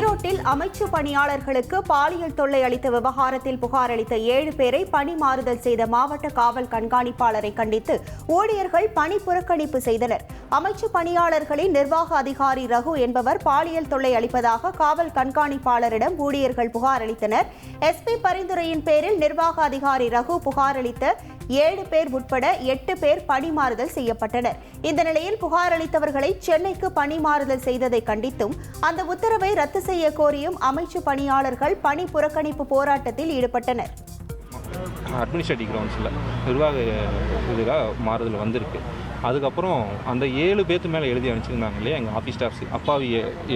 ஈரோட்டில் அமைச்சு பணியாளர்களுக்கு பாலியல் தொல்லை அளித்த விவகாரத்தில் புகார் அளித்த 7 பேரை பணி மாறுதல் செய்த மாவட்ட காவல் கண்காணிப்பாளரை கண்டித்து ஊழியர்கள் பணி புறக்கணிப்பு செய்தனர். அமைச்சு பணியாளர்களின் நிர்வாக அதிகாரி ரகு என்பவர் பாலியல் தொல்லை அளிப்பதாக காவல் கண்காணிப்பாளரிடம் ஊழியர்கள் புகார் அளித்தனர். எஸ்பி பரிந்துரையின் பேரில் நிர்வாக அதிகாரி ரகு புகார் அளித்த 7 பேர் உட்பட 8 பேர் பணிமாறுதல் செய்யப்பட்டனர். இந்த நிலையில் புகார் அளித்தவர்களை சென்னைக்கு பணிமாறுதல் செய்ததை கண்டித்தும் அந்த உத்தரவை ரத்து செய்ய கோரியும் அமைச்சு பணியாளர்கள் பணி புறக்கணிப்பு போராட்டத்தில் ஈடுபட்டனர். அட்மினிஸ்ட்ரேட்டிவ் கிரவுண்ட்ஸில் நிர்வாக இதுக்காக மாறுதல் வந்திருக்கு. அதுக்கப்புறம் அந்த 7 பேர்த்து மேலே எழுதி அனுப்பிச்சிருந்தாங்க இல்லையா எங்கள் ஆஃபீஸ் ஸ்டாஃப்ஸு, அப்பாவி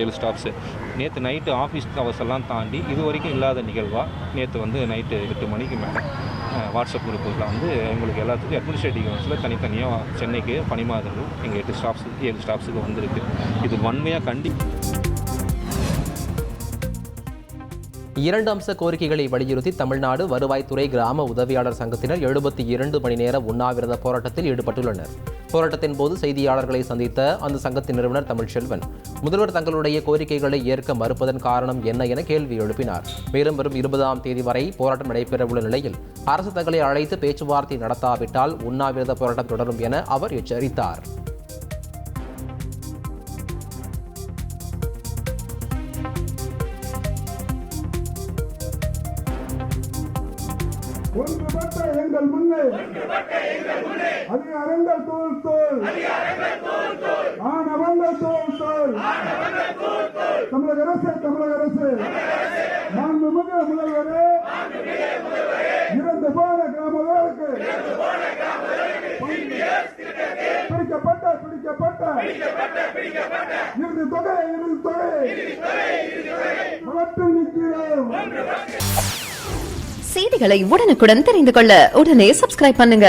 7 ஸ்டாஃப்ஸு. நேற்று நைட்டு ஆஃபீஸ் ஹவர்ஸ் எல்லாம் தாண்டி இது வரைக்கும் இல்லாத நிகழ்வாக நேற்று நைட்டு 8 மணிக்கு மேலே வாட்ஸ்அப் குரூப்பில் எங்களுக்கு எல்லாத்துக்கும் அட்மினிஸ்ட்ரேட்டிவ் கிரவுண்ட்ஸில் தனித்தனியாக சென்னைக்கு பணிமாறுதல் எங்கள் 7 ஸ்டாஃப்ஸுக்கு வந்திருக்கு. இது வன்மையாக இரண்டு அம்ச கோரிக்கைகளை வலியுறுத்தி தமிழ்நாடு வருவாய்த்துறை கிராம உதவியாளர் சங்கத்தினர் 72 மணி நேர உண்ணாவிரத போராட்டத்தில் ஈடுபட்டுள்ளனர். போராட்டத்தின் போது செய்தியாளர்களை சந்தித்த அந்த சங்கத்தின் நிறுவனர் தமிழ்ச்செல்வன் முதல்வர் தங்களுடைய கோரிக்கைகளை ஏற்க மறுப்பதன் காரணம் என்ன என கேள்வி எழுப்பினார். மேலும் வரும் 20ஆம் தேதி வரை போராட்டம் நடைபெறவுள்ள நிலையில் அரசு தங்களை அழைத்து பேச்சுவார்த்தை நடத்தாவிட்டால் உண்ணாவிரத போராட்டம் தொடரும் என அவர் எச்சரித்தார். ஒன்றுபட்ட எங்கள் முன்னே அதிகாரங்கள் தோல் தோல் ஆனவங்கள் தோல் தோல் தமிழக அரசு மாண்புமிகு முதல்வரே இறந்து போன கிராமங்களுக்கு பிடிக்கப்பட்ட இறுதி தொகை வளர்த்து நிற்கிறோம். செய்திகளை உடனுக்குடன் தெரிந்து கொள்ள உடனே சப்ஸ்கிரைப் பண்ணுங்க.